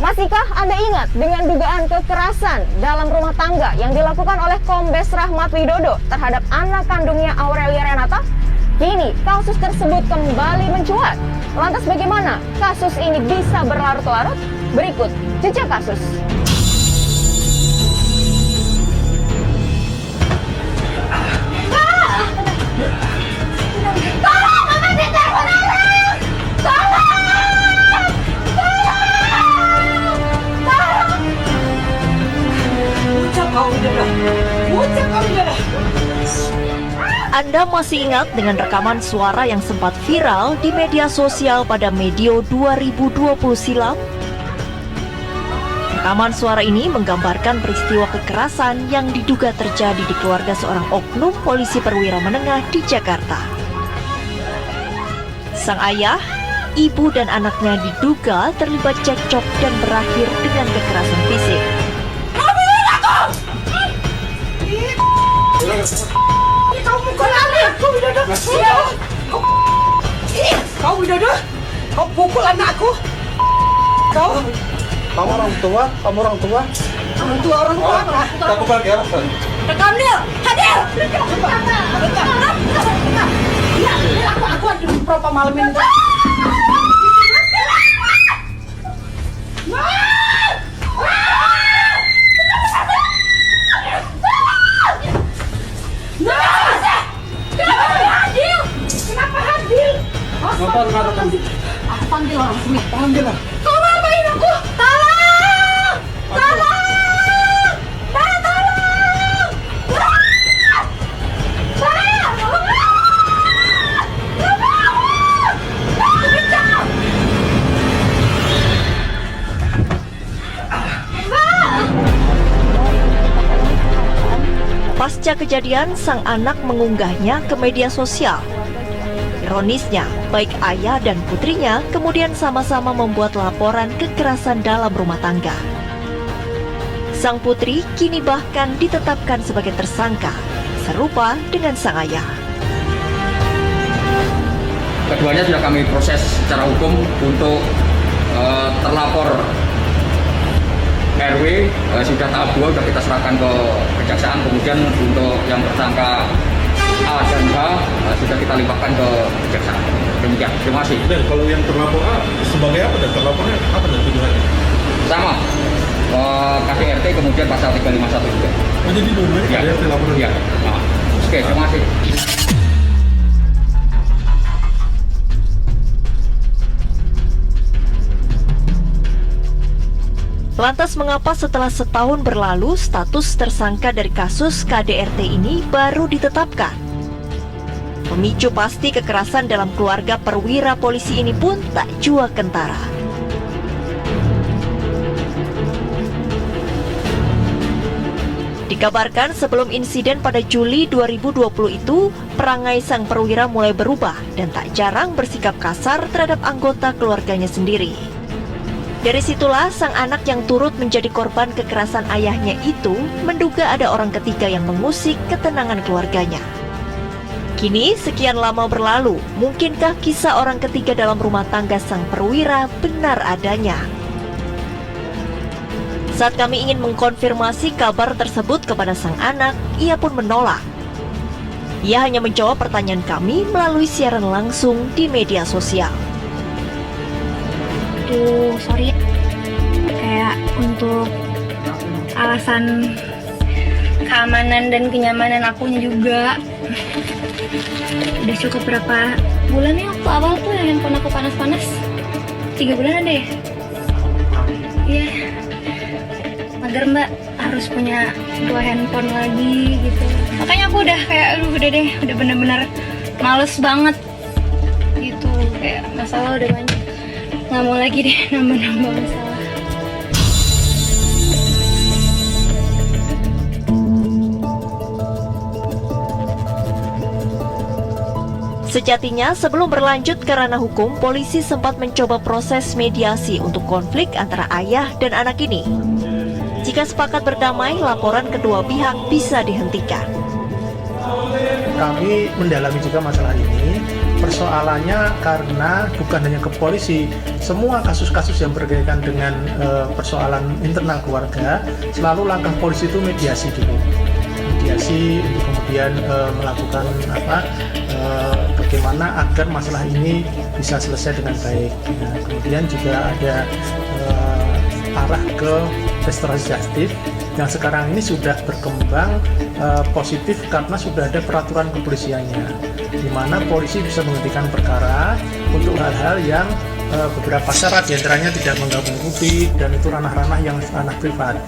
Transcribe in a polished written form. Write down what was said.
Masihkah Anda ingat dengan dugaan kekerasan dalam rumah tangga yang dilakukan oleh Kombes Rahmat Widodo terhadap anak kandungnya Aurelia Renata? Kini kasus tersebut kembali mencuat. Lantas bagaimana kasus ini bisa berlarut-larut? Berikut jejak kasus. Anda masih ingat dengan rekaman suara yang sempat viral di media sosial pada medio 2020 silam? Rekaman suara ini menggambarkan peristiwa kekerasan yang diduga terjadi di keluarga seorang oknum polisi perwira menengah di Jakarta. Sang ayah, ibu dan anaknya diduga terlibat cekcok dan berakhir dengan kekerasan fisik. Kau pukul anakku, Widodo. Kau Widodo, kau pukul anakku. Kamu orang tua? Orang tua. Aku balik ya, Mas. Rekam Nil, hadir. Ya, aku ada beberapa malam ini. Aku panggil orang sini. Panggil lah. Kau ngapain aku? Tolong! Tolong! Pasca kejadian, sang anak mengunggahnya ke media sosial. Ironisnya, baik ayah dan putrinya kemudian sama-sama membuat laporan kekerasan dalam rumah tangga. Sang putri kini bahkan ditetapkan sebagai tersangka, serupa dengan sang ayah. Keduanya sudah kami proses secara hukum untuk terlapor RW, sudah tahap 2 sudah kita serahkan ke kejaksaan. Kemudian untuk yang tersangka A dan H sudah kita limpahkan ke kejaksaan. Demikian, terima kasih. Dan kalau yang terlapor A sebagai apa dan terlapornya apa dan tuduhannya? Sama, KDRT kemudian pasal 351 juga. Oh, jadi dua-duanya Ya. KDRT laporan? Ya. Oke, terima kasih. Lantas mengapa setelah setahun berlalu status tersangka dari kasus KDRT ini baru ditetapkan? Pemicu pasti kekerasan dalam keluarga perwira polisi ini pun tak jua kentara. Dikabarkan sebelum insiden pada Juli 2020 itu, perangai sang perwira mulai berubah dan tak jarang bersikap kasar terhadap anggota keluarganya sendiri. Dari situlah sang anak yang turut menjadi korban kekerasan ayahnya itu menduga ada orang ketiga yang mengusik ketenangan keluarganya. Kini sekian lama berlalu, mungkinkah kisah orang ketiga dalam rumah tangga sang perwira benar adanya? Saat kami ingin mengkonfirmasi kabar tersebut kepada sang anak, ia pun menolak. Ia hanya menjawab pertanyaan kami melalui siaran langsung di media sosial. Aduh, sorry. Kayak untuk alasan keamanan dan kenyamanan akunya juga. Udah cukup berapa bulan ya waktu awal tuh yang handphone aku panas-panas. 3 bulan ada ya? Iya. Mager mbak, harus punya 2 handphone lagi gitu. Makanya aku udah kayak, aduh udah deh, udah bener-bener males banget gitu. Kayak masalah udah banyak. Nggak mau lagi deh nambah-nambah masalah. Sejatinya, sebelum berlanjut ke ranah hukum, polisi sempat mencoba proses mediasi untuk konflik antara ayah dan anak ini. Jika sepakat berdamai, laporan kedua pihak bisa dihentikan. Kami mendalami juga masalah ini persoalannya karena bukan hanya ke polisi, semua kasus-kasus yang berkaitan dengan persoalan internal keluarga, selalu langkah polisi itu mediasi dulu. Mediasi untuk kemudian melakukan bagaimana agar masalah ini bisa selesai dengan baik. Nah, kemudian juga ada arah ke restorasi justice yang sekarang ini sudah berkembang positif karena sudah ada peraturan kepolisiannya, di mana polisi bisa menghentikan perkara untuk hal-hal yang beberapa syarat, diantaranya tidak mengganggu publik dan itu ranah-ranah yang ranah privat.